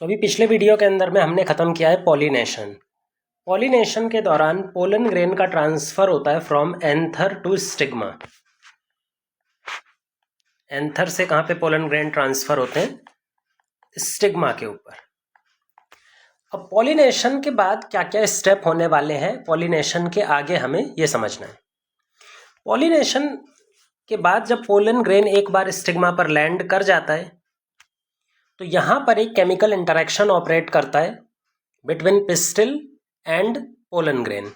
अभी पिछले वीडियो के अंदर में हमने ख़त्म किया है पॉलिनेशन। पॉलिनेशन के दौरान पोलन ग्रेन का ट्रांसफ़र होता है from anther to stigma. Anther से कहाँ पे पोलन ग्रेन ट्रांसफ़र होते हैं? स्टिग्मा के ऊपर। अब पॉलिनेशन के बाद क्या क्या स्टेप होने वाले हैं, पॉलिनेशन के आगे हमें ये समझना है। पॉलिनेशन के बाद जब पोलन ग्रेन एक बार स्टिग्मा पर लैंड कर जाता है तो यहाँ पर एक केमिकल इंटरेक्शन ऑपरेट करता है between pistil and pollen grain.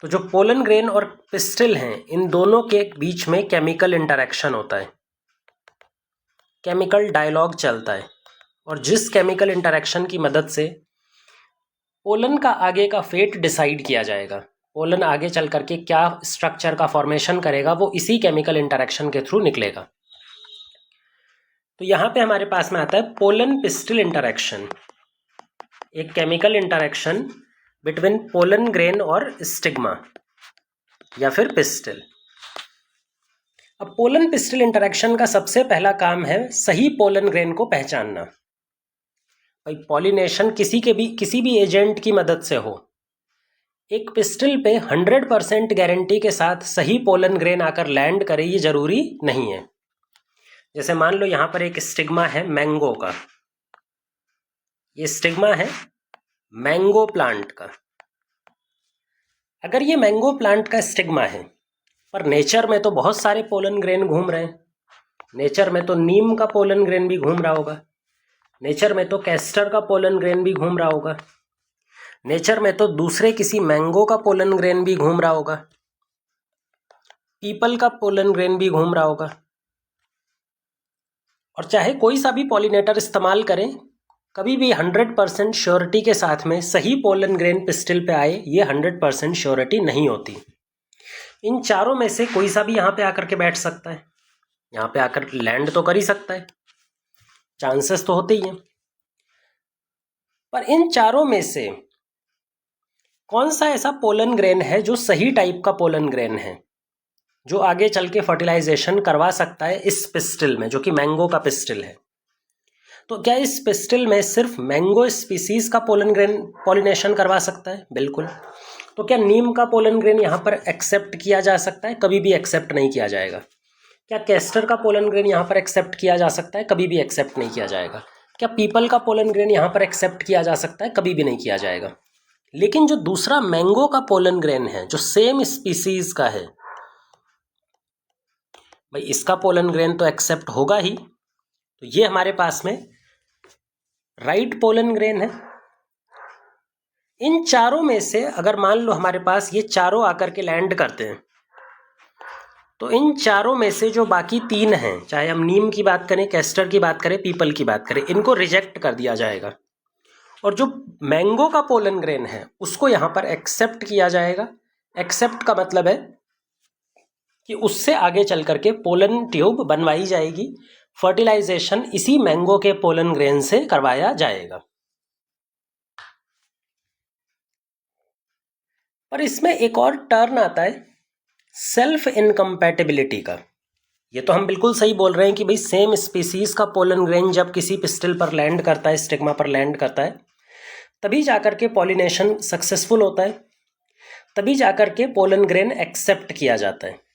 तो जो पोलन ग्रेन और पिस्टिल हैं, इन दोनों के बीच में केमिकल इंटरेक्शन होता है, केमिकल डायलॉग चलता है, और जिस केमिकल इंटरेक्शन की मदद से पोलन का आगे का फेट डिसाइड किया जाएगा, पोलन आगे चल करके क्या स्ट्रक्चर का फॉर्मेशन करेगा, वो इसी केमिकल इंटरेक्शन के थ्रू निकलेगा। तो यहाँ पे हमारे पास में आता है पोलन पिस्टिल इंटरेक्शन, एक chemical interaction between pollen grain और स्टिग्मा या फिर पिस्टिल। अब पोलन पिस्टिल इंटरेक्शन का सबसे पहला काम है सही पोलन ग्रेन को पहचानना। भाई पॉलिनेशन किसी भी एजेंट की मदद से हो, एक पिस्टिल पे 100% गारंटी के साथ सही पोलन ग्रेन आकर लैंड करे ये जरूरी नहीं है। जैसे मान लो यहाँ पर एक स्टिग्मा है मैंगो का, ये स्टिग्मा है मैंगो प्लांट का। अगर ये मैंगो प्लांट का स्टिग्मा है, पर नेचर में तो बहुत सारे पोलन ग्रेन घूम रहे हैं, नेचर में तो नीम का पोलन ग्रेन भी घूम रहा होगा, नेचर में तो कैस्टर का पोलन ग्रेन भी घूम रहा होगा, नेचर में तो दूसरे किसी मैंगो का पोलन ग्रेन भी घूम रहा होगा, पीपल का पोलन ग्रेन भी घूम रहा होगा। और चाहे कोई सा भी पॉलिनेटर इस्तेमाल करें, कभी भी 100% श्योरिटी के साथ में सही पोलन ग्रेन पिस्टिल पे आए, ये 100% श्योरिटी नहीं होती। इन चारों में से कोई सा भी यहाँ पे आकर के बैठ सकता है, यहाँ पे आकर लैंड तो कर ही सकता है, चांसेस तो होते ही हैं। पर इन चारों में से कौन सा ऐसा पोलन ग्रेन है जो सही टाइप का पोलन ग्रेन है, जो आगे चल के फर्टिलाइजेशन करवा सकता है इस पिस्टिल में, जो कि मैंगो का पिस्टिल है? तो क्या इस पिस्टिल में सिर्फ मैंगो स्पीसीज का पोलन ग्रेन पॉलिनेशन करवा सकता है? बिल्कुल। तो क्या नीम का पोलन ग्रेन यहाँ पर एक्सेप्ट किया जा सकता है? कभी भी एक्सेप्ट नहीं किया जाएगा। क्या कैस्टर का पोलन ग्रेन यहाँ पर एक्सेप्ट किया जा सकता है? कभी भी एक्सेप्ट नहीं किया जाएगा। क्या पीपल का पोलन ग्रेन यहाँ पर एक्सेप्ट किया जा सकता है? कभी भी नहीं किया जाएगा। लेकिन जो दूसरा मैंगो का पोलन ग्रेन है, जो सेम स्पीसीज का है, भाई इसका पोलन ग्रेन तो एक्सेप्ट होगा ही। तो ये हमारे पास में राइट पोलन ग्रेन है। इन चारों में से अगर मान लो हमारे पास ये चारों आकर के लैंड करते हैं, तो इन चारों में से जो बाकी तीन हैं, चाहे हम नीम की बात करें, कैस्टर की बात करें, पीपल की बात करें, इनको रिजेक्ट कर दिया जाएगा। और जो मैंगो का पोलन ग्रेन है उसको यहाँ पर एक्सेप्ट किया जाएगा। एक्सेप्ट का मतलब है कि उससे आगे चल करके पोलन ट्यूब बनवाई जाएगी, फर्टिलाइजेशन इसी मैंगो के पोलन ग्रेन से करवाया जाएगा। पर इसमें एक और टर्न आता है सेल्फ इनकम्पैटिबिलिटी का। ये तो हम बिल्कुल सही बोल रहे हैं कि भाई सेम स्पीसीज का पोलन ग्रेन जब किसी पिस्टिल पर लैंड करता है, स्टिग्मा पर लैंड करता है, तभी जाकर के पॉलिनेशन सक्सेसफुल होता है, तभी जाकर के पोलन ग्रेन एक्सेप्ट किया जाता है।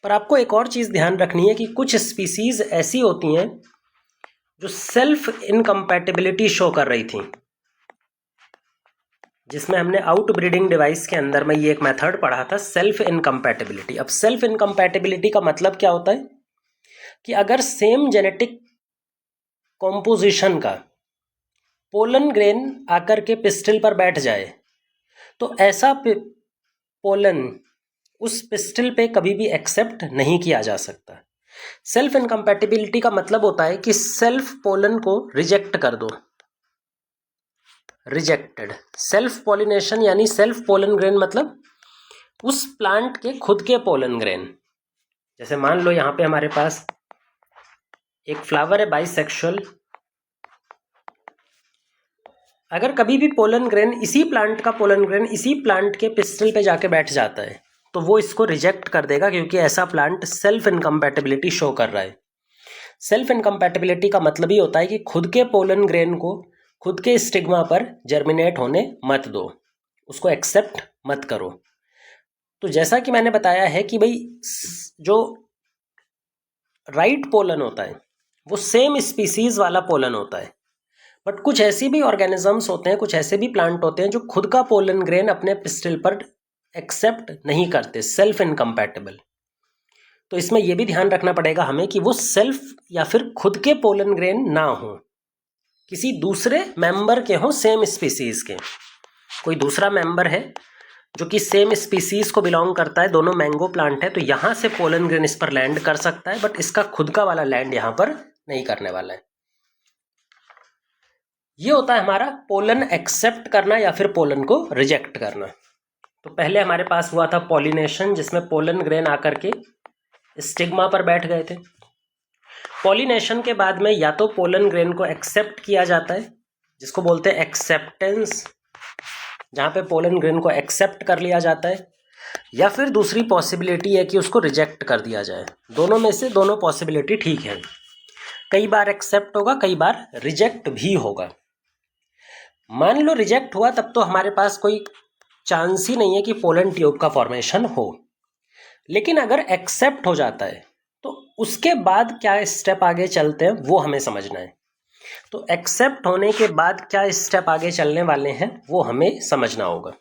पर आपको एक और चीज़ ध्यान रखनी है कि कुछ स्पीसीज ऐसी होती हैं जो सेल्फ इनकम्पैटिबिलिटी शो कर रही थी, जिसमें हमने आउट ब्रीडिंग डिवाइस के अंदर में ये एक मेथड पढ़ा था, सेल्फ इनकम्पैटिबिलिटी। अब सेल्फ इनकम्पैटिबिलिटी का मतलब क्या होता है कि अगर सेम जेनेटिक कॉम्पोजिशन का पोलन ग्रेन आकर के पिस्टिल पर बैठ जाए, तो ऐसा पोलन उस पिस्टिल पे कभी भी एक्सेप्ट नहीं किया जा सकता। सेल्फ इनकम्पैटिबिलिटी का मतलब होता है कि सेल्फ पोलन को रिजेक्ट कर दो, रिजेक्टेड। सेल्फ पॉलिनेशन यानी सेल्फ पोलन ग्रेन मतलब उस प्लांट के खुद के पोलन ग्रेन। जैसे मान लो यहाँ पे हमारे पास एक फ्लावर है बाइसेक्सुअल, अगर कभी भी पोलन ग्रेन, इसी प्लांट का पोलन ग्रेन इसी प्लांट के पिस्टिल पे जाके बैठ जाता है, तो वो इसको रिजेक्ट कर देगा, क्योंकि ऐसा प्लांट सेल्फ इनकम्पैटिबिलिटी शो कर रहा है। सेल्फ इनकम्पैटिबिलिटी का मतलब ही होता है कि खुद के पोलन ग्रेन को खुद के स्टिग्मा पर जर्मिनेट होने मत दो, उसको एक्सेप्ट मत करो। तो जैसा कि मैंने बताया है कि भाई जो राइट पोलन होता है वो सेम स्पीसीज वाला पोलन होता है, बट कुछ ऐसी भी ऑर्गेनिजम्स होते हैं, कुछ ऐसे भी प्लांट होते हैं जो खुद का पोलन ग्रेन अपने पिस्टिल पर एक्सेप्ट नहीं करते, सेल्फ इनकम्पैटिबल। तो इसमें यह भी ध्यान रखना पड़ेगा हमें कि वो सेल्फ या फिर खुद के पोलन ग्रेन ना हो, किसी दूसरे मेंबर के हों, सेम स्पीसीज के। कोई दूसरा मेंबर है जो कि सेम स्पीसीज को बिलोंग करता है, दोनों मैंगो प्लांट है, तो यहाँ से पोलन ग्रेन इस पर लैंड कर सकता है, बट इसका खुद का वाला लैंड यहाँ पर नहीं करने वाला है। ये होता है हमारा पोलन एक्सेप्ट करना या फिर पोलन को रिजेक्ट करना। तो पहले हमारे पास हुआ था पॉलिनेशन, जिसमें पोलन ग्रेन आकर के स्टिग्मा पर बैठ गए थे। पॉलिनेशन के बाद में या तो पोलन ग्रेन को एक्सेप्ट किया जाता है, जिसको बोलते हैं एक्सेप्टेंस, जहाँ पे पोलन ग्रेन को एक्सेप्ट कर लिया जाता है, या फिर दूसरी पॉसिबिलिटी है कि उसको रिजेक्ट कर दिया जाए। दोनों में से दोनों पॉसिबिलिटी ठीक है। कई बार एक्सेप्ट होगा, कई बार रिजेक्ट भी होगा। मान लो रिजेक्ट हुआ, तब तो हमारे पास कोई चांस ही नहीं है कि पोलन ट्यूब का फॉर्मेशन हो। लेकिन अगर एक्सेप्ट हो जाता है तो उसके बाद क्या स्टेप आगे चलते हैं वो हमें समझना है। तो एक्सेप्ट होने के बाद क्या स्टेप आगे चलने वाले हैं वो हमें समझना होगा।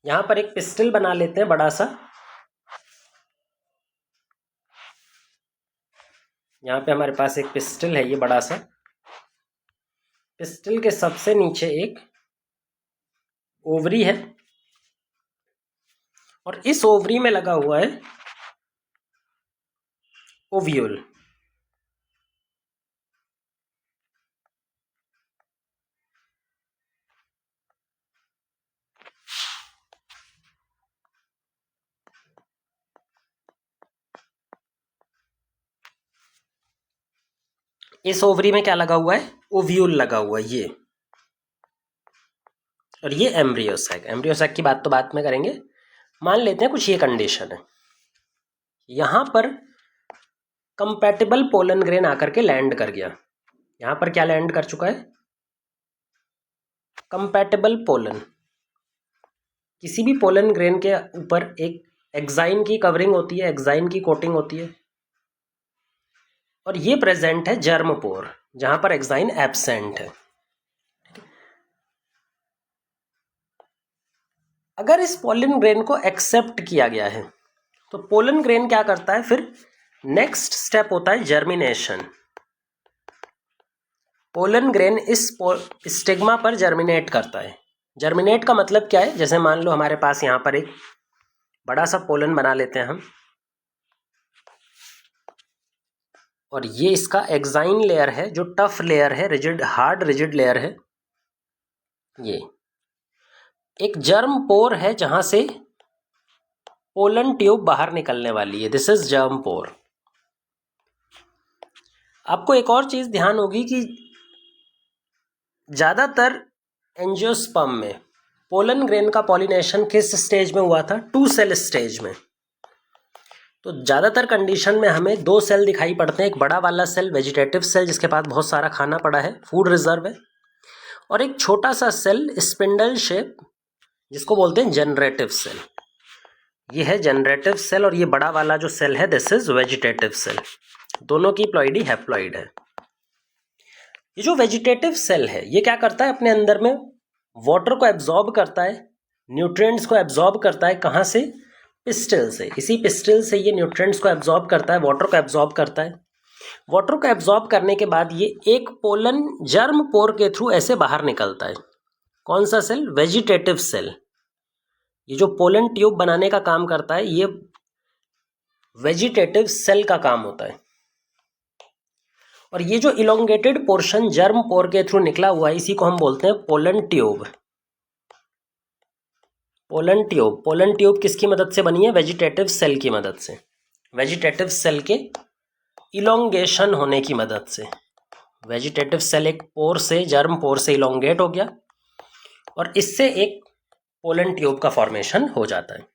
यहां पर एक पिस्टल बना लेते हैं बड़ा सा। यहां पे हमारे पास एक पिस्टल है, ये बड़ा सा। पिस्टल के सबसे नीचे एक ओवरी है और इस ओवरी में लगा हुआ है ओव्यूल। इस ओवरी में क्या लगा हुआ है? ओव्यूल लगा हुआ है ये, और ये एम्ब्रियो सैक। एम्ब्रियो सैक की बात तो बात में करेंगे। मान लेते हैं कुछ ये कंडीशन है, यहां पर कंपैटिबल पोलन ग्रेन आकर के लैंड कर गया। यहां पर क्या लैंड कर चुका है? Compatible pollen. किसी भी पोलन ग्रेन के ऊपर एक एक्साइन की कवरिंग होती है, एक्साइन की कोटिंग होती है, और ये प्रेजेंट है जर्म पोर, जहां पर एक्साइन एब्सेंट है। अगर इस पोलन ग्रेन को एक्सेप्ट किया गया है तो पोलन ग्रेन क्या करता है? फिर नेक्स्ट स्टेप होता है जर्मिनेशन। पोलन ग्रेन इस स्टिग्मा पर जर्मिनेट करता है। जर्मिनेट का मतलब क्या है? जैसे मान लो हमारे पास यहाँ पर एक बड़ा सा पोलन बना लेते हैं हम, और ये इसका एक्साइन लेयर है, जो टफ लेयर है, रिजिड, हार्ड रिजिड लेयर है। ये एक जर्म पोर है जहां से पोलन ट्यूब बाहर निकलने वाली है। दिस इज जर्म पोर। आपको एक और चीज ध्यान होगी कि ज्यादातर एंजियोस्पर्म में पोलन ग्रेन का पॉलिनेशन किस स्टेज में हुआ था? 2 सेल स्टेज में। तो ज़्यादातर कंडीशन में हमें 2 सेल दिखाई पड़ते हैं। एक बड़ा वाला सेल वेजिटेटिव सेल, जिसके पास बहुत सारा खाना पड़ा है, फूड रिजर्व है, और एक छोटा सा सेल स्पिंडल शेप, जिसको बोलते हैं जनरेटिव सेल। ये है जनरेटिव सेल, और ये बड़ा वाला जो सेल है दिस इज वेजिटेटिव सेल। दोनों की प्लॉइडी हैप्लॉइड है। ये जो वेजिटेटिव सेल है ये क्या करता है? अपने अंदर में वाटर को एब्जॉर्ब करता है, न्यूट्रिएंट्स को एब्जॉर्ब करता है। कहाँ से? पिस्टिल से। इसी पिस्टिल से ये न्यूट्रिएंट्स को एब्जॉर्ब करता है, वाटर को एब्जॉर्ब करता है। वाटर को एब्जॉर्ब करने के बाद ये एक पोलन जर्म पोर के थ्रू ऐसे बाहर निकलता है। कौन सा सेल? Vegetative cell. ये जो पोलन ट्यूब बनाने का काम करता है ये वेजिटेटिव सेल का काम होता है। और ये जो इलोंगेटेड पोर्शन जर्म पोर के थ्रू निकला हुआ है इसी को हम बोलते हैं pollen tube. Pollen tube. Pollen tube किसकी मदद से बनी है? वेजिटेटिव सेल की मदद से। वेजिटेटिव सेल के इलोंगेशन होने की मदद से। वेजिटेटिव सेल एक पोर से, जर्म पोर से इलोंगेट हो गया और इससे एक पोलन ट्यूब का फॉर्मेशन हो जाता है।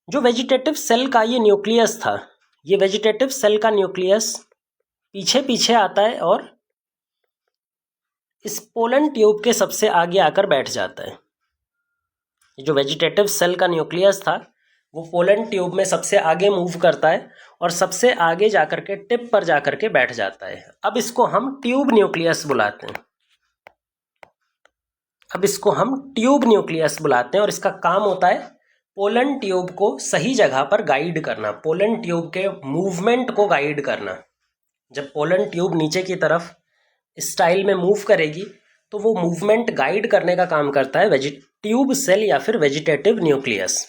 जो वेजिटेटिव सेल का ये न्यूक्लियस था, ये वेजिटेटिव सेल का न्यूक्लियस पीछे पीछे आता है और इस पोलन ट्यूब के सबसे आगे आकर बैठ जाता है। ये जो वेजिटेटिव सेल का न्यूक्लियस था वो पोलन ट्यूब में सबसे आगे मूव करता है और सबसे आगे जाकर के टिप पर जाकर के बैठ जाता है। अब इसको हम ट्यूब न्यूक्लियस बुलाते हैं। और इसका काम होता है पोलन ट्यूब को सही जगह पर गाइड करना, पोलन ट्यूब के मूवमेंट को गाइड करना। जब पोलन ट्यूब नीचे की तरफ स्टाइल में मूव करेगी तो वो मूवमेंट गाइड करने का काम करता है ट्यूब सेल या फिर वेजिटेटिव न्यूक्लियस।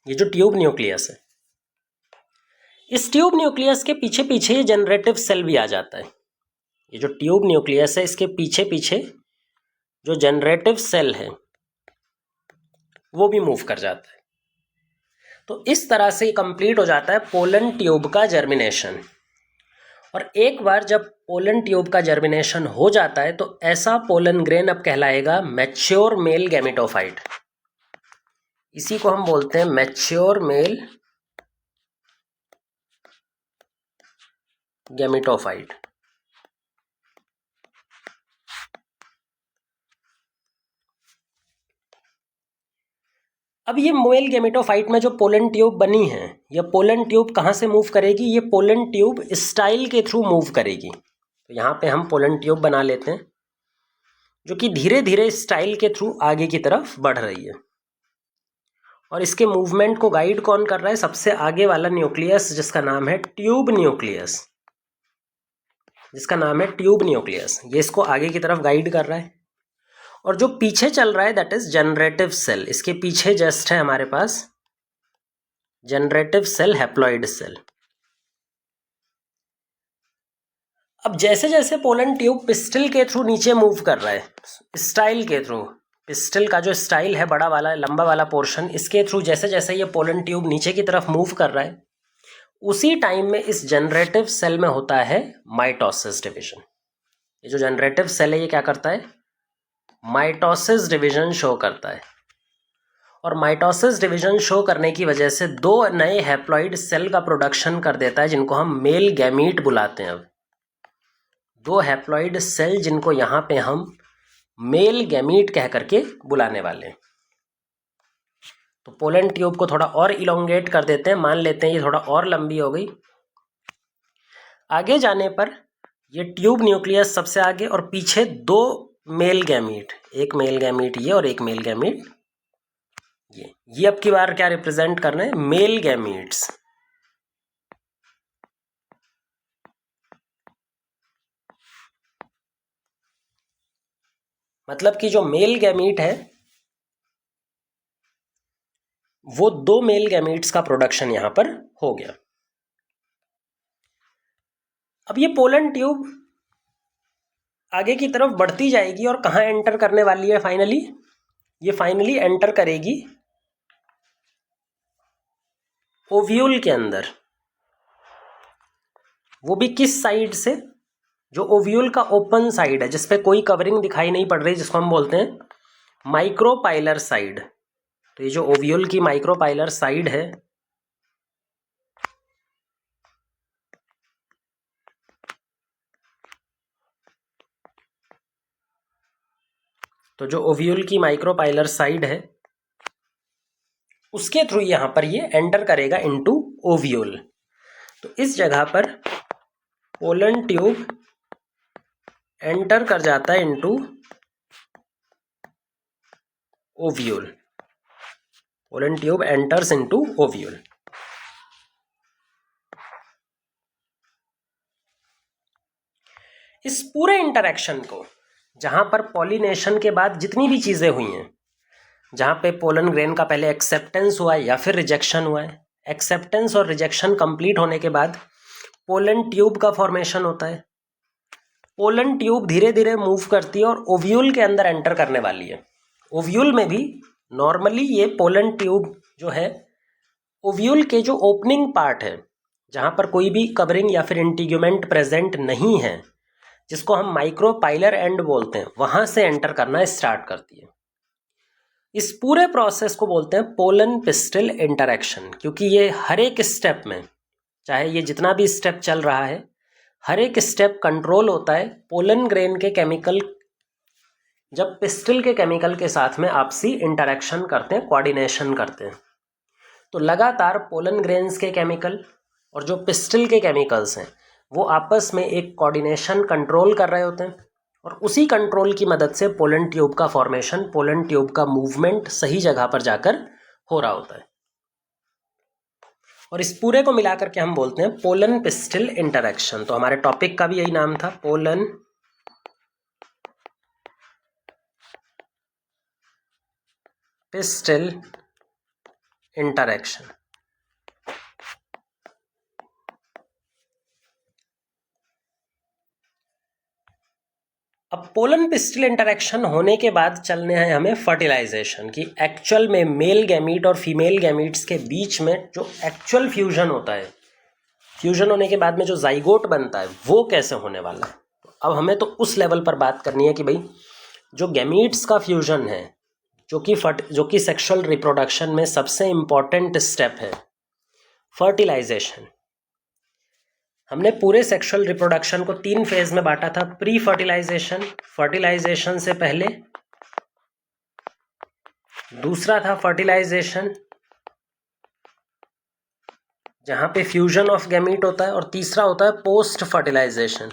ये जो ट्यूब न्यूक्लियस है, इस ट्यूब न्यूक्लियस के पीछे पीछे ये जनरेटिव सेल भी आ जाता है। ये जो ट्यूब न्यूक्लियस है इसके पीछे पीछे जो जनरेटिव सेल है वो भी मूव कर जाता है। तो इस तरह से कंप्लीट हो जाता है पोलन ट्यूब का जर्मिनेशन। और एक बार जब पोलन ट्यूब का जर्मिनेशन हो जाता है तो ऐसा पोलन ग्रेन अब कहलाएगा मैच्योर मेल गैमेटोफाइट। इसी को हम बोलते हैं मैच्योर मेल गैमेटोफाइट। अब ये मेल गैमेटोफाइट में जो पोलन ट्यूब बनी है, ये पोलन ट्यूब कहाँ से मूव करेगी? ये पोलन ट्यूब स्टाइल के थ्रू मूव करेगी। तो यहाँ पे हम पोलन ट्यूब बना लेते हैं जो कि धीरे धीरे स्टाइल के थ्रू आगे की तरफ बढ़ रही है। और इसके मूवमेंट को गाइड कौन कर रहा है? सबसे आगे वाला न्यूक्लियस जिसका नाम है ट्यूब न्यूक्लियस, ये इसको आगे की तरफ गाइड कर रहा है। और जो पीछे चल रहा है दैट इज जनरेटिव सेल। इसके पीछे जस्ट है हमारे पास जनरेटिव सेल, हैप्लॉइड सेल। अब जैसे जैसे पोलन ट्यूब पिस्टल के थ्रू नीचे मूव कर रहा है, स्टाइल के थ्रू, पिस्टल का जो स्टाइल है बड़ा वाला लंबा वाला पोर्शन, इसके थ्रू जैसे जैसे ये पोलन ट्यूब नीचे की तरफ मूव कर रहा है, उसी टाइम में इस जनरेटिव सेल में होता है माइटोसिस डिवीजन। ये जो जनरेटिव सेल है ये क्या करता है? माइटोसिस डिवीजन शो करता है। और माइटोसिस डिवीजन शो करने की वजह से दो नए हैप्लॉइड सेल का प्रोडक्शन कर देता है जिनको हम मेल गैमीट बुलाते हैं। अब दो हैप्लॉइड सेल जिनको यहाँ पे हम मेल गैमीट कह करके बुलाने वाले हैं। तो पोलन ट्यूब को थोड़ा और इलोंगेट कर देते हैं, मान लेते हैं ये थोड़ा और लंबी हो गई। आगे जाने पर ये ट्यूब न्यूक्लियस सबसे आगे और पीछे दो मेल गैमीट, एक मेल गैमीट ये और एक मेल गैमीट ये अब की बार क्या रिप्रेजेंट कर रहे हैं? Male gametes. मतलब कि जो मेल गैमीट है वो दो मेल गैमीट्स का प्रोडक्शन यहां पर हो गया। अब ये पोलन ट्यूब आगे की तरफ बढ़ती जाएगी और कहां एंटर करने वाली है फाइनली? ये फाइनली एंटर करेगी ओव्यूल के अंदर। वो भी किस साइड से? जो ओव्यूल का ओपन साइड है जिसपे कोई कवरिंग दिखाई नहीं पड़ रही, जिसको हम बोलते हैं माइक्रोपाइलर साइड। तो ये जो ओव्यूल की माइक्रोपाइलर साइड है, तो जो ओव्यूल की माइक्रोपाइलर साइड है उसके थ्रू यहां पर ये एंटर करेगा इनटू ओव्यूल। तो इस जगह पर पोलन ट्यूब एंटर कर जाता है into ovule. Pollen tube enters into ovule. इस पूरे इंटरेक्शन को, जहां पर पॉलिनेशन के बाद जितनी भी चीजें हुई हैं, जहां पे पोलन ग्रेन का पहले एक्सेप्टेंस हुआ है या फिर रिजेक्शन हुआ है, एक्सेप्टेंस और रिजेक्शन कंप्लीट होने के बाद पोलन ट्यूब का फॉर्मेशन होता है। पोलन ट्यूब धीरे धीरे मूव करती है और ओव्यूल के अंदर एंटर करने वाली है। ओव्यूल में भी नॉर्मली ये पोलन ट्यूब जो है, ओव्यूल के जो ओपनिंग पार्ट है जहां पर कोई भी कवरिंग या फिर इंटीग्यूमेंट प्रेजेंट नहीं है, जिसको हम माइक्रोपाइलर एंड बोलते हैं, वहां से एंटर करना स्टार्ट करती है। इस पूरे प्रोसेस को बोलते हैं पोलन पिस्टल इंटरेक्शन, क्योंकि ये हर एक स्टेप में, चाहे ये जितना भी स्टेप चल रहा है, हर एक स्टेप कंट्रोल होता है पोलन ग्रेन के केमिकल जब पिस्टिल के केमिकल के साथ में आपसी इंटरेक्शन करते हैं, कोऑर्डिनेशन करते हैं, तो लगातार पोलन ग्रेन्स के केमिकल और जो पिस्टिल के केमिकल्स हैं वो आपस में एक कोऑर्डिनेशन कंट्रोल कर रहे होते हैं, और उसी कंट्रोल की मदद से पोलन ट्यूब का फॉर्मेशन, पोलन ट्यूब का मूवमेंट सही जगह पर जाकर हो रहा होता है। और इस पूरे को मिलाकर के हम बोलते हैं पोलन पिस्टिल इंटरेक्शन। तो हमारे टॉपिक का भी यही नाम था, पोलन पिस्टिल इंटरेक्शन। अब पोलन पिस्टिल इंटरेक्शन होने के बाद चलने हैं हमें फर्टिलाइजेशन की। एक्चुअल में मेल गैमीट और फीमेल गैमीट्स के बीच में जो एक्चुअल फ्यूजन होता है, फ्यूजन होने के बाद में जो जाइगोट बनता है वो कैसे होने वाला है। तो अब हमें तो उस लेवल पर बात करनी है कि भाई जो गैमीट्स का फ्यूजन है, जो कि सेक्सुअल रिप्रोडक्शन में सबसे इम्पॉर्टेंट स्टेप है, फर्टिलाइजेशन। हमने पूरे सेक्सुअल रिप्रोडक्शन को 3 फेज में बांटा था। प्री फर्टिलाइजेशन, फर्टिलाइजेशन से पहले, दूसरा था फर्टिलाइजेशन जहां पे फ्यूजन ऑफ गैमीट होता है, और तीसरा होता है पोस्ट फर्टिलाइजेशन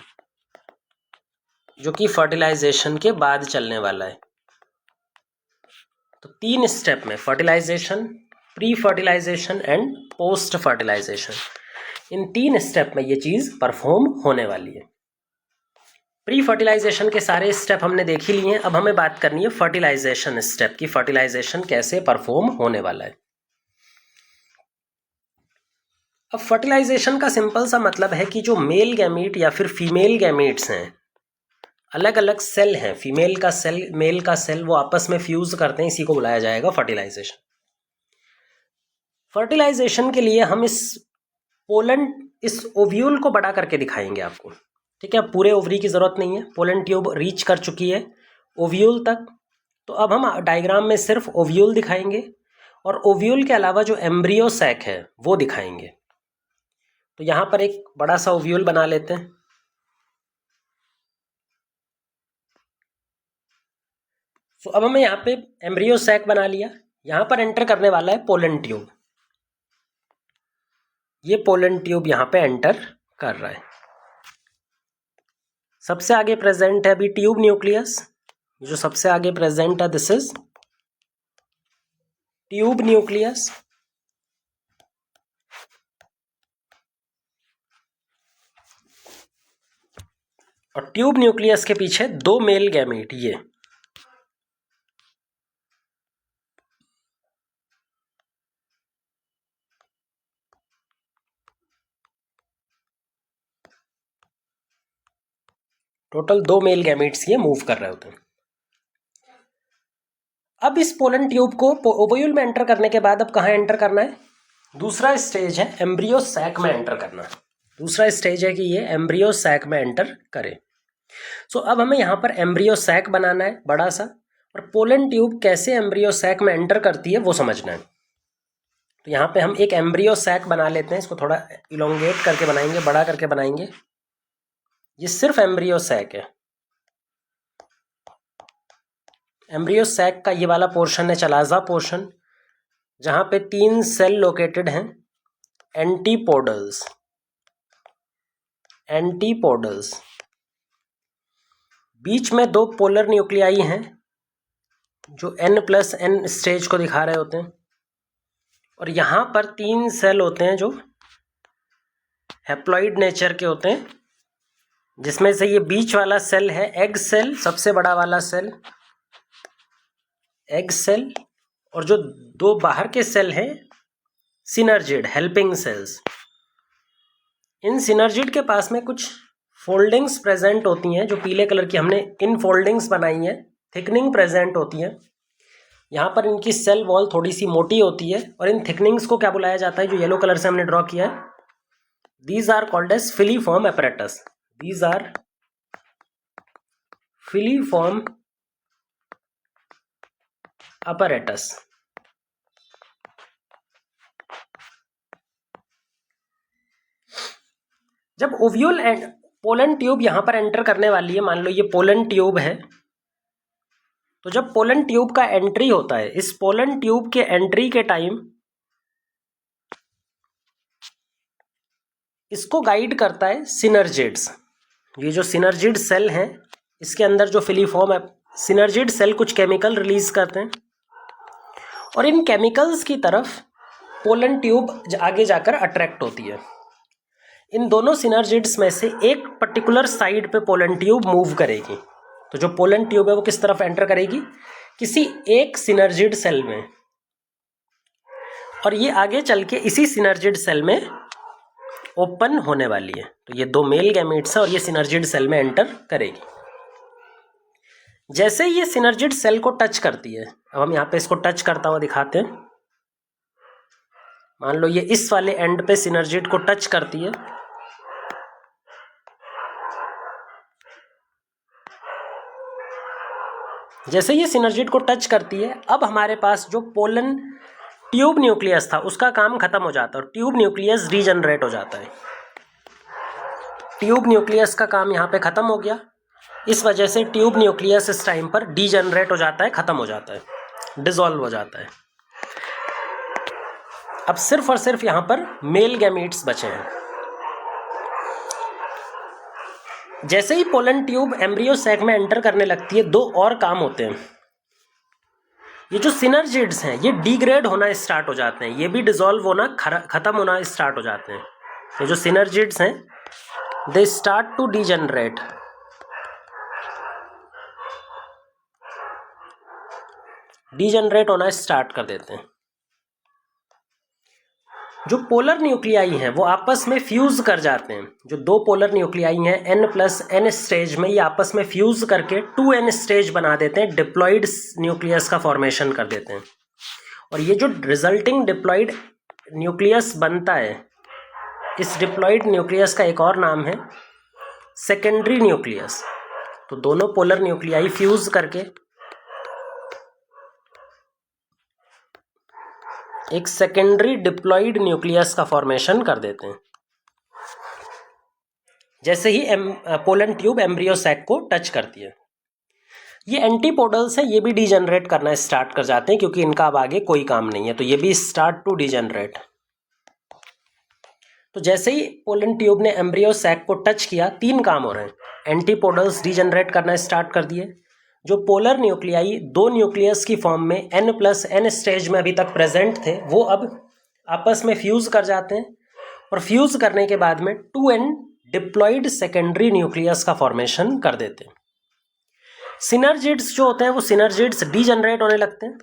जो कि फर्टिलाइजेशन के बाद चलने वाला है। तो 3 स्टेप में fertilization, pre fertilization and post fertilization, इन 3 स्टेप में ये चीज़ परफॉर्म होने वाली है। प्री फर्टिलाइजेशन के सारे स्टेप हमने देख ही लिए हैं। अब हमें बात करनी है फर्टिलाइजेशन स्टेप की, फर्टिलाइजेशन कैसे परफॉर्म होने वाला है। अब फर्टिलाइजेशन का सिंपल सा मतलब है कि जो मेल गैमीट या फिर फीमेल गैमीट्स हैं, अलग अलग सेल हैं, फीमेल का सेल, मेल का सेल, वो आपस में फ्यूज करते हैं, इसी को बुलाया जाएगा फर्टिलाइजेशन। फर्टिलाइजेशन के लिए हम इस ओव्यूल को बड़ा करके दिखाएंगे आपको, ठीक है। पूरे ओवरी की ज़रूरत नहीं है, पोलन ट्यूब रीच कर चुकी है ओव्यूल तक। तो अब हम डायग्राम में सिर्फ ओव्यूल दिखाएंगे, और ओव्यूल के अलावा जो एम्ब्रियो सैक है वो दिखाएंगे। तो यहाँ पर एक बड़ा सा ओव्यूल बना लेते हैं। तो अब हमें यहाँ पे एम्ब्रियो सैक बना लिया, यहाँ पर एंटर करने वाला है पोलन ट्यूब। ये पोलन ट्यूब यहाँ पे एंटर कर रहा है। सबसे आगे प्रेजेंट है अभी ट्यूब न्यूक्लियस, जो सबसे आगे प्रेजेंट है, दिस इज ट्यूब न्यूक्लियस। और ट्यूब न्यूक्लियस के पीछे 2 मेल गैमीट, ये टोटल 2 मेल गैमीट्स ये मूव कर रहे होते हैं। अब इस पोलन ट्यूब को ओव्यूल में एंटर करने के बाद अब कहाँ एंटर करना है, दूसरा स्टेज है एम्ब्रियो सैक में एंटर करना। दूसरा स्टेज है कि ये एम्ब्रियो सैक में एंटर करे। सो अब हमें यहाँ पर एम्ब्रियो सैक बनाना है बड़ा सा, और पोलन ट्यूब कैसे एम्ब्रियो सैक में एंटर करती है वो समझना है। तो यहाँ पे हम एक एम्ब्रियो सैक बना लेते हैं, इसको थोड़ा इलोंगेट करके बनाएंगे, बड़ा करके बनाएंगे। ये सिर्फ एम्ब्रियो सैक है। एम्ब्रियो सैक का ये वाला पोर्शन है चलाजा पोर्शन, जहाँ पे 3 सेल लोकेटेड हैं, एंटीपोडल्स। बीच में 2 पोलर न्यूक्लियाई हैं जो N+N स्टेज को दिखा रहे होते हैं, और यहाँ पर 3 सेल होते हैं जो हैप्लॉइड नेचर के होते हैं, जिसमें से ये बीच वाला सेल है एग सेल, सबसे बड़ा वाला सेल एग सेल, और जो 2 बाहर के सेल हैं सिनर्जिड, हेल्पिंग सेल्स। इन सिनर्जिड के पास में कुछ फोल्डिंग्स प्रेजेंट होती हैं, जो पीले कलर की हमने इन फोल्डिंग्स बनाई हैं, थिकनिंग प्रेजेंट होती हैं। यहाँ पर इनकी सेल वॉल थोड़ी सी मोटी होती है, और इन थिकनिंग्स को क्या बुलाया जाता है, जो येलो कलर से हमने ड्रॉ किया है, these are called as filiform apparatus। These are filiform apparatus। जब ओव्यूल एंड पोलन ट्यूब यहाँ पर एंटर करने वाली है, मान लो ये पोलन ट्यूब है, तो जब पोलन ट्यूब का एंट्री होता है, इस पोलन ट्यूब के एंट्री के टाइम इसको गाइड करता है सिनर्जिड्स। ये जो सिनर्जिड सेल हैं, इसके अंदर जो फिलीफॉर्म है, सिनर्जिड सेल कुछ केमिकल रिलीज करते हैं और इन केमिकल्स की तरफ पोलन ट्यूब आगे जाकर अट्रैक्ट होती है। इन दोनों सिनर्जिड्स में से एक पर्टिकुलर साइड पे पोलन ट्यूब मूव करेगी। तो जो पोलन ट्यूब है वो किस तरफ एंटर करेगी? किसी एक सिनर्जिड सेल में, और ये आगे चल के इसी सिनर्जिड सेल में ओपन होने वाली है। तो ये दो मेल गैमेट्स है और ये सिनर्जिड सेल में एंटर करेगी। जैसे ये सिनर्जिड सेल को टच करती है, अब हम यहाँ पे इसको टच करता हुआ दिखाते हैं। मान लो ये इस वाले एंड पे सिनर्जिड को टच करती है, जैसे ये सिनर्जिड को टच करती है, अब हमारे पास जो पोलन ट्यूब न्यूक्लियस था उसका काम खत्म हो जाता है और ट्यूब न्यूक्लियस रीजनरेट हो जाता है। ट्यूब न्यूक्लियस का काम यहाँ पे खत्म हो गया। इस वजह से ट्यूब न्यूक्लियस इस टाइम पर डीजनरेट हो जाता है, खत्म हो जाता है, डिसॉल्व हो जाता है। अब सिर्फ और सिर्फ यहाँ पर मेल गैमीट्स बचे हैं। जैसे ही पोलन ट्यूब एम्ब्रियो सैक में एंटर करने लगती है, दो और काम होते हैं। ये जो सिनर्जिड्स हैं ये डिग्रेड होना स्टार्ट हो जाते हैं, ये भी डिसॉल्व होना, खत्म होना स्टार्ट हो जाते हैं। ये जो सिनर्जिड्स हैं they start to degenerate. Degenerate होना स्टार्ट कर देते हैं। जो पोलर न्यूक्लियाई हैं वो आपस में फ्यूज कर जाते हैं। जो दो पोलर न्यूक्लियाई हैं n+n स्टेज में, ये आपस में फ्यूज करके 2n स्टेज बना देते हैं, डिप्लॉइड न्यूक्लियस का फॉर्मेशन कर देते हैं। और ये जो रिजल्टिंग डिप्लॉइड न्यूक्लियस बनता है, इस डिप्लॉइड न्यूक्लियस का एक और नाम है सेकेंडरी न्यूक्लियस। तो दोनों पोलर न्यूक्लियाई फ्यूज करके एक सेकेंडरी डिप्लॉइड न्यूक्लियस का फॉर्मेशन कर देते हैं। जैसे ही पोलन ट्यूब एम्ब्रियो सैक को टच करती है, ये एंटीपोडल्स है, ये भी डीजनरेट करना स्टार्ट कर जाते हैं क्योंकि इनका अब आगे कोई काम नहीं है, तो ये भी स्टार्ट टू डीजनरेट। तो जैसे ही पोलन ट्यूब ने एम्ब्रियो सैक को टच किया, तीन काम हो रहे हैं। एंटीपोडल्स डीजनरेट करना स्टार्ट कर दिए। जो पोलर न्यूक्लियाई दो न्यूक्लियस की फॉर्म में n+n स्टेज में अभी तक प्रेजेंट थे, वो अब आपस में फ्यूज कर जाते हैं और फ्यूज करने के बाद में 2n डिप्लॉइड सेकेंडरी न्यूक्लियस का फॉर्मेशन कर देते हैं। सिनर्जिड्स जो होते हैं वो सिनर्जिड्स डीजनरेट होने लगते हैं।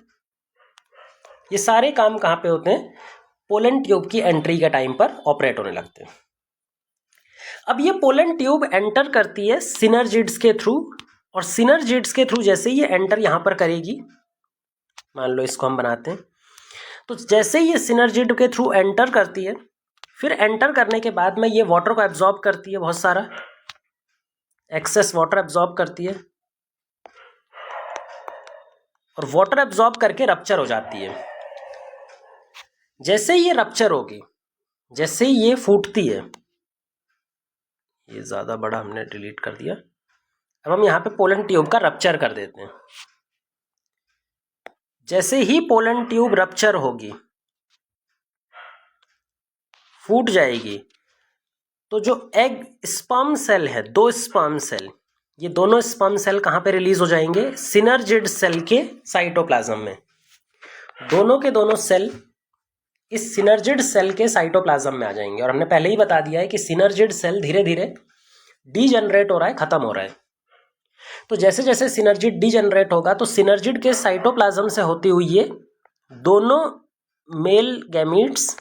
ये सारे काम कहाँ पे होते हैं? पोलन ट्यूब की एंट्री के टाइम पर ऑपरेट होने लगते हैं। अब ये पोलन ट्यूब एंटर करती है सिनर्जिड्स के थ्रू, और सिनर्जिड्स के थ्रू जैसे ये एंटर यहाँ पर करेगी, मान लो इसको हम बनाते हैं, तो जैसे ये सिनर्जिड के थ्रू एंटर करती है, फिर एंटर करने के बाद में ये वाटर को एब्जॉर्ब करती है, बहुत सारा एक्सेस वाटर एब्जॉर्ब करती है और वाटर एब्जॉर्ब करके रप्चर हो जाती है। जैसे ये रप्चर होगी, जैसे ये फूटती है, ये ज़्यादा बड़ा हमने डिलीट कर दिया। अब हम यहाँ पे पोलन ट्यूब का रप्चर कर देते हैं। जैसे ही पोलन ट्यूब रप्चर होगी, फूट जाएगी, तो जो एग स्पर्म सेल है, दो स्पर्म सेल, ये दोनों स्पर्म सेल कहाँ पे रिलीज हो जाएंगे? सिनर्जिड सेल के साइटोप्लाज्म में। दोनों के दोनों सेल इस सिनर्जिड सेल के साइटोप्लाज्म में आ जाएंगे। और हमने पहले ही बता दिया है कि सिनर्जिड सेल धीरे धीरे डीजनरेट हो रहा है, खत्म हो रहा है। तो जैसे जैसे सिनर्जिड डीजनरेट होगा तो सिनर्जिड के साइटोप्लाज्म से होती हुई ये दोनों मेल गैमीट्स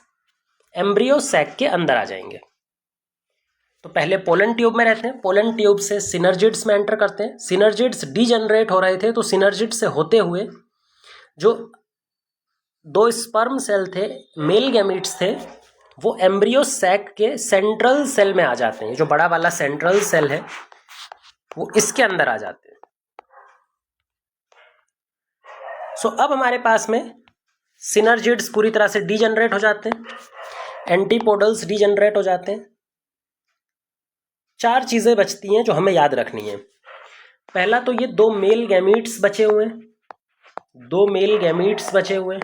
एम्ब्रियो सैक के अंदर आ जाएंगे। तो पहले पोलन ट्यूब में रहते हैं, पोलन ट्यूब से सिनर्जिड्स में एंटर करते हैं। सिनर्जिड्स डीजनरेट हो रहे थे, तो सिनर्जिड से होते हुए जो दो स्पर्म सेल थे, मेल गैमीट्स थे, वो एम्ब्रियो सैक के सेंट्रल सेल में आ जाते हैं। जो बड़ा वाला सेंट्रल सेल है वो इसके अंदर आ जाते हैं। सो अब हमारे पास में सिनर्जिड्स पूरी तरह से डीजनरेट हो जाते हैं, एंटीपोडल्स डीजनरेट हो जाते हैं। चार चीजें बचती हैं जो हमें याद रखनी है। पहला तो ये दो मेल गैमीट्स बचे हुए हैं, दो मेल गैमीट्स बचे हुए हैं,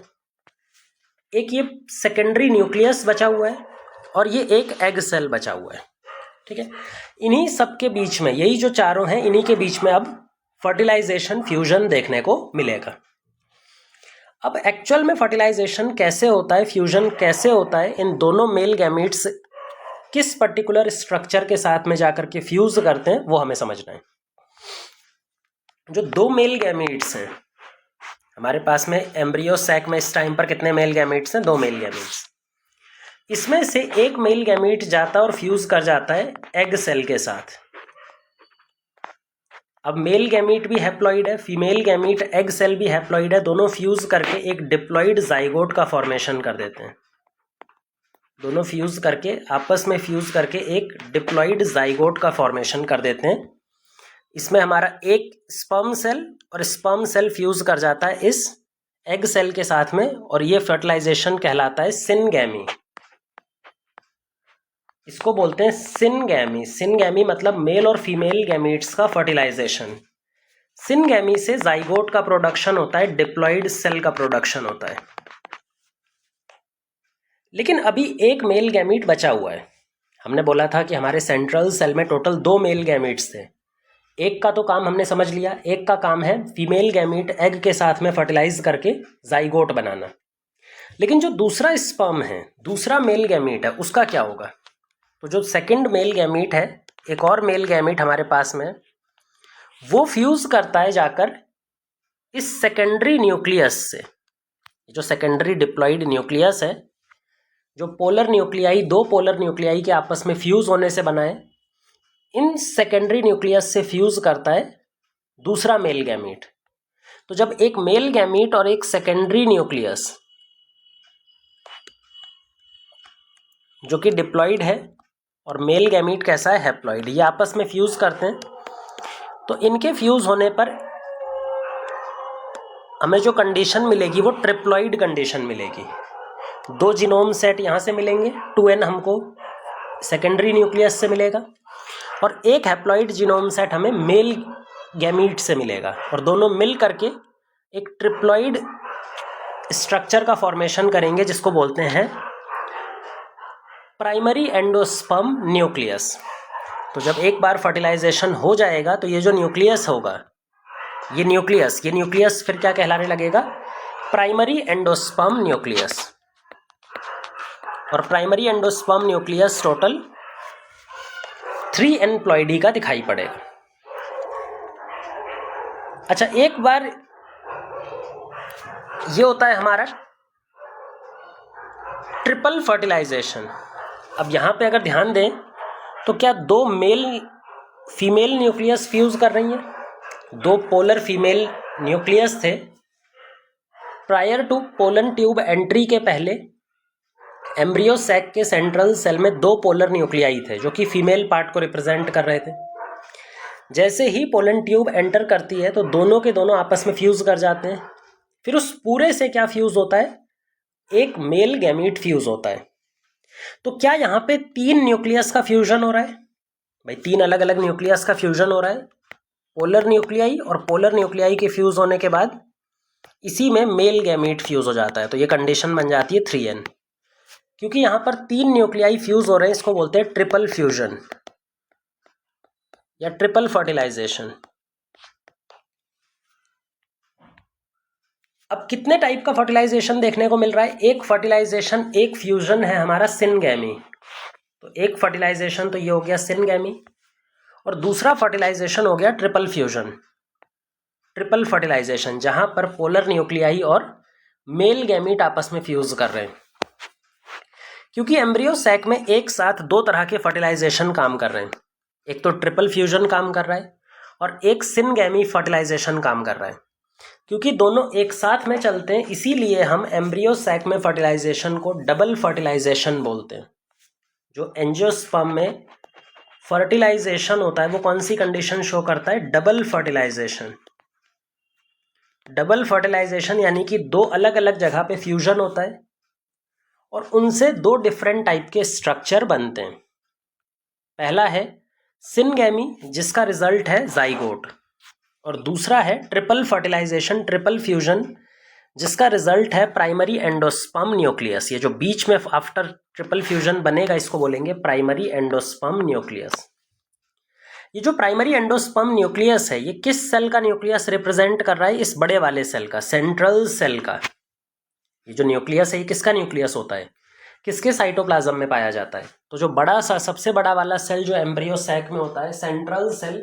एक ये सेकेंडरी न्यूक्लियस बचा हुआ है और ये एक एग सेल बचा हुआ है। ठीक है, इन्हीं सब के बीच में, यही जो चारों हैं, इन्हीं के बीच में अब फर्टिलाइजेशन फ्यूजन देखने को मिलेगा। अब एक्चुअल में फर्टिलाइजेशन कैसे होता है, फ्यूजन कैसे होता है, इन दोनों मेल गैमीट्स किस पर्टिकुलर स्ट्रक्चर के साथ में जाकर के फ्यूज करते हैं, वो हमें समझना है। जो दो मेल गैमीट्स हैं हमारे पास में एम्ब्रियो सैक में, इस टाइम पर कितने मेल गैमीट्स हैं? दो मेल गैमीट्स। इसमें से एक मेल गैमीट जाता है और फ्यूज कर जाता है एग सेल के साथ। अब मेल गैमीट भी हैप्लॉइड है, फीमेल गैमीट एग सेल भी हैप्लॉइड है, दोनों फ्यूज करके एक डिप्लॉइड जाइगोट का फॉर्मेशन कर देते हैं। दोनों फ्यूज करके, आपस में फ्यूज करके एक डिप्लॉइड जाइगोट का फॉर्मेशन कर देते हैं। इसमें हमारा एक स्पर्म सेल और स्पर्म सेल फ्यूज कर जाता है इस एग सेल के साथ में, और ये फर्टिलाइजेशन कहलाता है सिनगैमी। इसको बोलते हैं सिनगैमी। सिनगैमी मतलब मेल और फीमेल गैमीट्स का फर्टिलाइजेशन। सिनगैमी से जाइगोट का प्रोडक्शन होता है, डिप्लॉइड सेल का प्रोडक्शन होता है। लेकिन अभी एक मेल गैमीट बचा हुआ है। हमने बोला था कि हमारे सेंट्रल सेल में टोटल दो मेल गैमीट्स थे। एक का तो काम हमने समझ लिया, एक का काम है फीमेल गैमीट एग के साथ में फर्टिलाइज करके जाइगोट बनाना। लेकिन जो दूसरा स्पर्म है, दूसरा मेल गैमीट है, उसका क्या होगा? तो जो सेकंड मेल गैमीट है, एक और मेल गैमीट हमारे पास में, वो फ्यूज करता है जाकर इस सेकेंडरी न्यूक्लियस से। जो सेकेंडरी डिप्लॉइड न्यूक्लियस है, जो पोलर न्यूक्लियाई, दो पोलर न्यूक्लियाई के आपस में फ्यूज होने से बना है, इन सेकेंडरी न्यूक्लियस से फ्यूज करता है दूसरा मेल गैमीट। तो जब एक मेल गैमीट और एक सेकेंडरी न्यूक्लियस जो कि डिप्लॉइड है और मेल गैमीट कैसा है? हैप्लॉइड, ये आपस में फ्यूज करते हैं, तो इनके फ्यूज होने पर हमें जो कंडीशन मिलेगी वो ट्रिप्लॉइड कंडीशन मिलेगी। दो जीनोम सेट यहाँ से मिलेंगे, 2n हमको सेकेंडरी न्यूक्लियस से मिलेगा, और एक हैप्लॉइड जीनोम सेट हमें मेल गैमीट से मिलेगा, और दोनों मिल करके एक ट्रिप्लॉइड स्ट्रक्चर का फॉर्मेशन करेंगे, जिसको बोलते हैं प्राइमरी एंडोस्पर्म न्यूक्लियस। तो जब एक बार फर्टिलाइजेशन हो जाएगा तो ये जो न्यूक्लियस होगा, ये न्यूक्लियस फिर क्या कहलाने लगेगा? Primary endosperm nucleus. और primary endosperm nucleus total 3n ploidy का दिखाई पड़ेगा। अच्छा, एक बार ये होता है हमारा ट्रिपल फर्टिलाइजेशन। अब यहाँ पे अगर ध्यान दें तो क्या दो मेल फीमेल न्यूक्लियस फ्यूज कर रही हैं? दो पोलर फीमेल न्यूक्लियस थे। Prior to pollen tube entry के पहले एम्ब्रियो सैक के सेंट्रल सेल में दो पोलर न्यूक्लियाई थे जो कि फीमेल पार्ट को रिप्रेजेंट कर रहे थे। जैसे ही पोलन ट्यूब एंटर करती है तो दोनों के दोनों आपस में फ्यूज कर जाते हैं। फिर उस पूरे से क्या फ्यूज होता है? एक मेल गैमीट फ्यूज होता है। तो क्या यहाँ पे 3 न्यूक्लियस का फ्यूजन हो रहा है? भाई 3 अलग अलग न्यूक्लियस का फ्यूजन हो रहा है। पोलर न्यूक्लियाई और पोलर न्यूक्लियाई के फ्यूज होने के बाद इसी में मेल गैमीट फ्यूज हो जाता है। तो ये कंडीशन बन जाती है 3n। क्योंकि यहाँ पर 3 न्यूक्लियाई फ्यूज हो रहे हैं, इसको बोलते हैं ट्रिपल फ्यूजन या ट्रिपल फर्टिलाइजेशन। अब कितने टाइप का फर्टिलाइजेशन देखने को मिल रहा है? एक फर्टिलाइजेशन, एक फ्यूजन है हमारा सिनगैमी। तो एक फर्टिलाइजेशन तो ये हो गया सिनगैमी, और दूसरा फर्टिलाइजेशन हो गया ट्रिपल फ्यूजन, ट्रिपल फर्टिलाइजेशन, जहां पर पोलर न्यूक्लियाई और मेल गैमीट आपस में फ्यूज कर रहे हैं। क्योंकि एम्ब्रियो सैक में एक साथ दो तरह के फर्टिलाइजेशन काम कर रहे हैं, एक तो ट्रिपल फ्यूजन काम कर रहा है और एक सिनगैमी फर्टिलाइजेशन काम कर रहा है। क्योंकि दोनों एक साथ में चलते हैं, इसीलिए हम एम्ब्रियो सैक में फर्टिलाइजेशन को डबल फर्टिलाइजेशन बोलते हैं। जो एंजियोस्पर्म में फर्टिलाइजेशन होता है वो कौन सी कंडीशन शो करता है? Double fertilisation. डबल फर्टिलाइजेशन यानी कि दो अलग अलग जगह पे फ्यूजन होता है और उनसे दो डिफरेंट टाइप के स्ट्रक्चर बनते हैं। पहला है सिनगैमी जिसका रिजल्ट है जाइगोट, और दूसरा है ट्रिपल फर्टिलाइजेशन, ट्रिपल फ्यूजन, जिसका रिजल्ट है प्राइमरी एंडोस्पर्म न्यूक्लियस। ये जो बीच में आफ्टर ट्रिपल फ्यूजन बनेगा इसको बोलेंगे प्राइमरी एंडोस्पर्म न्यूक्लियस। ये जो प्राइमरी एंडोस्पर्म न्यूक्लियस है ये किस सेल का न्यूक्लियस रिप्रेजेंट कर रहा है? इस बड़े वाले सेल का, सेंट्रल सेल का। ये जो न्यूक्लियस है ये किसका न्यूक्लियस होता है? किसके साइटोप्लाज्म में पाया जाता है? तो जो बड़ा सा सबसे बड़ा वाला सेल जो एम्ब्रियो सैक में होता है, सेंट्रल सेल,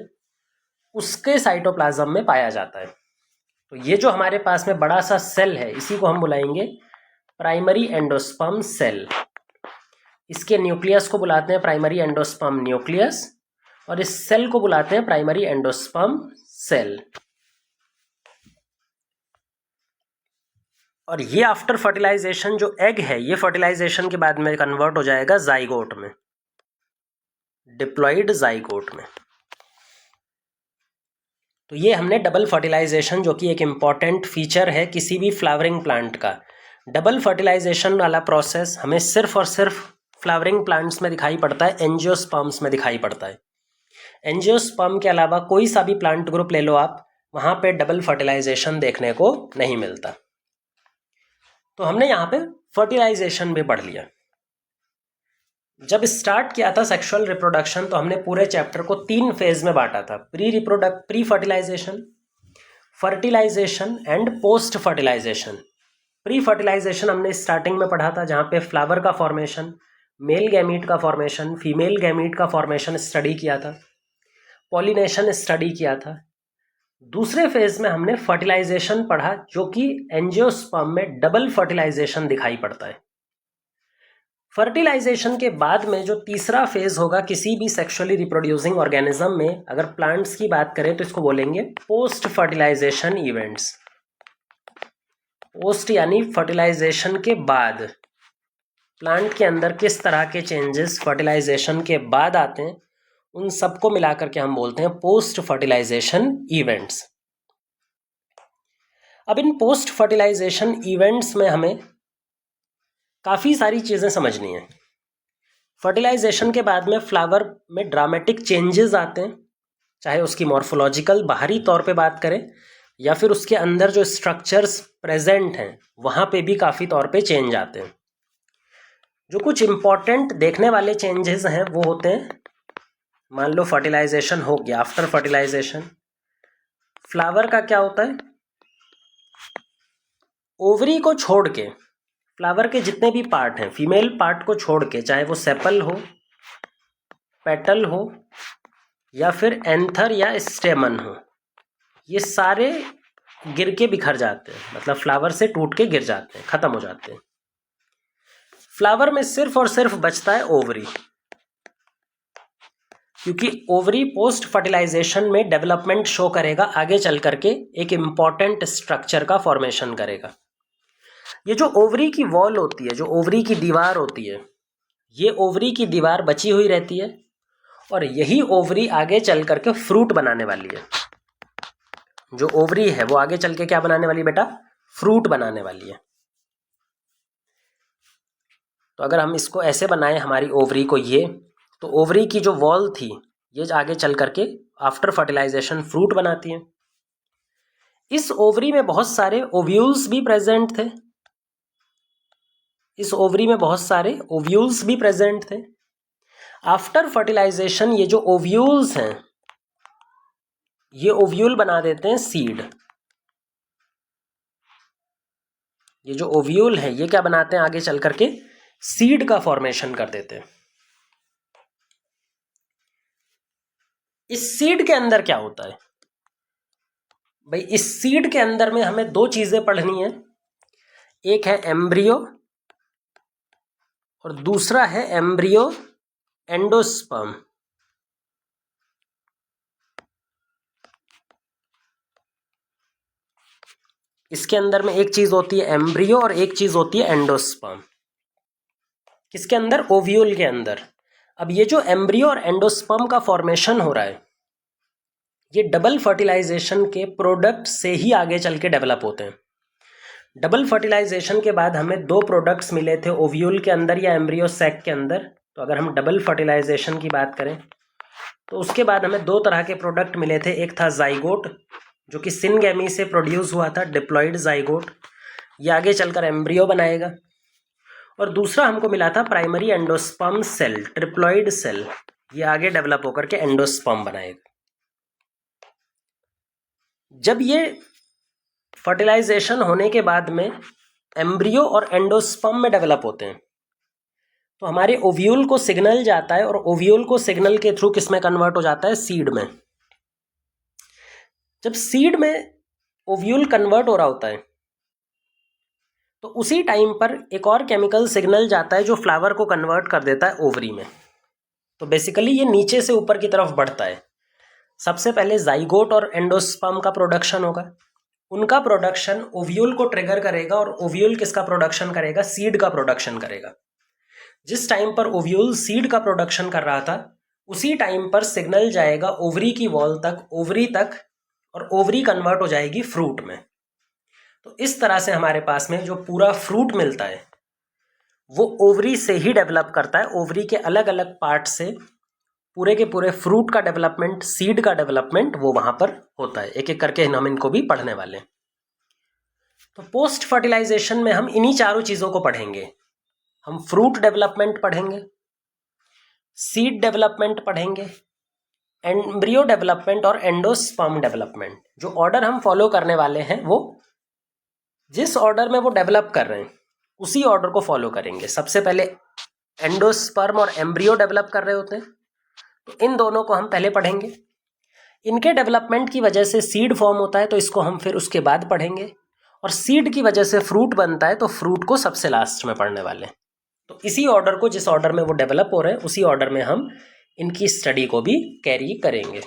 उसके साइटोप्लाज्म में पाया जाता है। तो ये जो हमारे पास में बड़ा सा सेल है इसी को हम बुलाएंगे प्राइमरी एंडोस्पर्म सेल। इसके न्यूक्लियस को बुलाते हैं प्राइमरी एंडोस्पर्म न्यूक्लियस और इस सेल को बुलाते हैं प्राइमरी एंडोस्पर्म सेल। और ये आफ्टर फर्टिलाइजेशन जो एग है ये फर्टिलाइजेशन के बाद में कन्वर्ट हो जाएगा जाइगोट में, डिप्लॉइड जाइगोट में। तो ये हमने डबल फर्टिलाइजेशन, जो कि एक इम्पॉर्टेंट फीचर है किसी भी फ्लावरिंग प्लांट का, डबल फर्टिलाइजेशन वाला प्रोसेस हमें सिर्फ और सिर्फ फ्लावरिंग प्लांट्स में दिखाई पड़ता है, एंजियोस्पर्म्स में दिखाई पड़ता है। एंजियोस्पर्म के अलावा कोई सा भी प्लांट ग्रुप ले लो आप, वहाँ पे डबल फर्टिलाइजेशन देखने को नहीं मिलता। तो हमने यहाँ पे फर्टिलाइजेशन भी पढ़ लिया। जब स्टार्ट किया था सेक्सुअल रिप्रोडक्शन तो हमने पूरे चैप्टर को 3 फेज में बांटा था, pre fertilization, fertilization and post fertilization. Pre fertilization हमने स्टार्टिंग में पढ़ा था जहाँ पे फ्लावर का फॉर्मेशन, मेल गैमीट का फॉर्मेशन, फीमेल गैमीट का फॉर्मेशन स्टडी किया था, पॉलिनेशन स्टडी किया था। दूसरे फेज में हमने फर्टिलाइजेशन पढ़ा जो कि एंजियोस्पर्म में डबल फर्टिलाइजेशन दिखाई पड़ता है। फर्टिलाइजेशन के बाद में जो तीसरा फेज होगा किसी भी सेक्सुअली रिप्रोड्यूसिंग ऑर्गेनिज्म में, अगर प्लांट्स की बात करें तो इसको बोलेंगे पोस्ट फर्टिलाइजेशन इवेंट्स। पोस्ट यानी फर्टिलाइजेशन के बाद प्लांट के अंदर किस तरह के चेंजेस फर्टिलाइजेशन के बाद आते हैं, उन सबको मिलाकर के हम बोलते हैं पोस्ट फर्टिलाइजेशन इवेंट्स। अब इन पोस्ट फर्टिलाइजेशन इवेंट्स में हमें काफ़ी सारी चीज़ें समझनी है। फर्टिलाइजेशन के बाद में फ्लावर में ड्रामेटिक चेंजेस आते हैं, चाहे उसकी मॉर्फोलॉजिकल बाहरी तौर पे बात करें या फिर उसके अंदर जो स्ट्रक्चर्स प्रेजेंट हैं वहाँ पे भी काफ़ी तौर पे चेंज आते हैं। जो कुछ इम्पॉर्टेंट देखने वाले चेंजेस हैं वो होते हैं, मान लो फर्टिलाइजेशन हो गया, आफ्टर फर्टिलाइजेशन फ्लावर का क्या होता है, ओवरी को छोड़ के फ्लावर के जितने भी पार्ट हैं, फीमेल पार्ट को छोड़ के, चाहे वो सेपल हो, पेटल हो या फिर एंथर या स्टेमन हो, ये सारे गिर के बिखर जाते हैं, मतलब फ्लावर से टूट के गिर जाते हैं, खत्म हो जाते हैं। फ्लावर में सिर्फ और सिर्फ बचता है ओवरी, क्योंकि ओवरी पोस्ट फर्टिलाइजेशन में डेवलपमेंट शो करेगा, आगे चल करके एक इम्पॉर्टेंट स्ट्रक्चर का फॉर्मेशन करेगा। ये जो ओवरी की वॉल होती है, जो ओवरी की दीवार होती है, ये ओवरी की दीवार बची हुई रहती है और यही ओवरी आगे चल करके फ्रूट बनाने वाली है। जो ओवरी है वो आगे चल के क्या बनाने वाली बेटा? फ्रूट बनाने वाली है। तो अगर हम इसको ऐसे बनाएं हमारी ओवरी को, ये तो ओवरी की जो वॉल थी ये आगे चल करके आफ्टर फर्टिलाइजेशन फ्रूट बनाती है। इस ओवरी में बहुत सारे ओव्यूल्स भी प्रेजेंट थे, इस ओवरी में बहुत सारे ओव्यूल्स भी प्रेजेंट थे। आफ्टर फर्टिलाइजेशन ये जो ओव्यूल्स हैं ये ओव्यूल बना देते हैं सीड। ये जो ओव्यूल है ये क्या बनाते हैं? आगे चल करके सीड का फॉर्मेशन कर देते हैं। इस सीड के अंदर क्या होता है भाई? इस सीड के अंदर में हमें 2 चीजें पढ़नी है, एक है एम्ब्रियो और दूसरा है एम्ब्रियो एंडोस्पर्म। इसके अंदर में एक चीज होती है एम्ब्रियो और एक चीज होती है एंडोस्पर्म। किसके अंदर? ओव्यूल के अंदर। अब ये जो एम्ब्रियो और एंडोस्पर्म का फॉर्मेशन हो रहा है ये डबल फर्टिलाइजेशन के प्रोडक्ट से ही आगे चल के डेवलप होते हैं। डबल फर्टिलाइजेशन के बाद हमें 2 प्रोडक्ट्स मिले थे ओव्यूल के अंदर या एम्ब्रियो सैक के अंदर। तो अगर हम डबल फर्टिलाइजेशन की बात करें तो उसके बाद हमें 2 तरह के प्रोडक्ट मिले थे। एक था जाइगोट जो कि सिनगैमी से प्रोड्यूस हुआ था, डिप्लॉइड जाइगोट, ये आगे चलकर एम्ब्रियो बनाएगा। और दूसरा हमको मिला था primary endosperm cell, triploid cell, ये आगे डेवलप होकर के एंडोस्पर्म बनाएगा। जब ये फर्टिलाइजेशन होने के बाद में एम्ब्रियो और एंडोस्पर्म में डेवलप होते हैं तो हमारे ओव्यूल को सिग्नल जाता है और ओव्यूल को सिग्नल के थ्रू किस में कन्वर्ट हो जाता है, सीड में। जब सीड में ओव्यूल कन्वर्ट हो रहा होता है तो उसी टाइम पर एक और केमिकल सिग्नल जाता है जो फ्लावर को कन्वर्ट कर देता है ओवरी में। तो बेसिकली ये नीचे से ऊपर की तरफ बढ़ता है। सबसे पहले जाइगोट और एंडोस्पर्म का प्रोडक्शन होगा, उनका प्रोडक्शन ओव्यूल को ट्रिगर करेगा और ओव्यूल किसका प्रोडक्शन करेगा, सीड का प्रोडक्शन करेगा। जिस टाइम पर ओव्यूल सीड का प्रोडक्शन कर रहा था उसी टाइम पर सिग्नल जाएगा ओवरी की वॉल तक, ओवरी तक, और ओवरी कन्वर्ट हो जाएगी फ्रूट में। तो इस तरह से हमारे पास में जो पूरा फ्रूट मिलता है वो ओवरी से ही डेवलप करता है। ओवरी के अलग अलग पार्ट से पूरे के पूरे फ्रूट का डेवलपमेंट, सीड का डेवलपमेंट वो वहाँ पर होता है। एक एक करके हम इनको भी पढ़ने वाले हैं। तो पोस्ट फर्टिलाइजेशन में हम इन्हीं चारों चीज़ों को पढ़ेंगे। हम फ्रूट डेवलपमेंट पढ़ेंगे, सीड डेवलपमेंट पढ़ेंगे, एम्ब्रियो डेवलपमेंट और एंडोस्पर्म डेवलपमेंट। जो ऑर्डर हम फॉलो करने वाले हैं वो जिस ऑर्डर में वो डेवलप कर रहे हैं उसी ऑर्डर को फॉलो करेंगे। सबसे पहले एंडोस्पर्म और एम्ब्रियो डेवलप कर रहे होते हैं तो इन दोनों को हम पहले पढ़ेंगे। इनके डेवलपमेंट की वजह से सीड फॉर्म होता है तो इसको हम फिर उसके बाद पढ़ेंगे, और सीड की वजह से फ्रूट बनता है तो फ्रूट को सबसे लास्ट में पढ़ने वाले हैं। तो इसी ऑर्डर को, जिस ऑर्डर में वो डेवलप हो रहे हैं उसी ऑर्डर में हम इनकी स्टडी को भी कैरी करेंगे।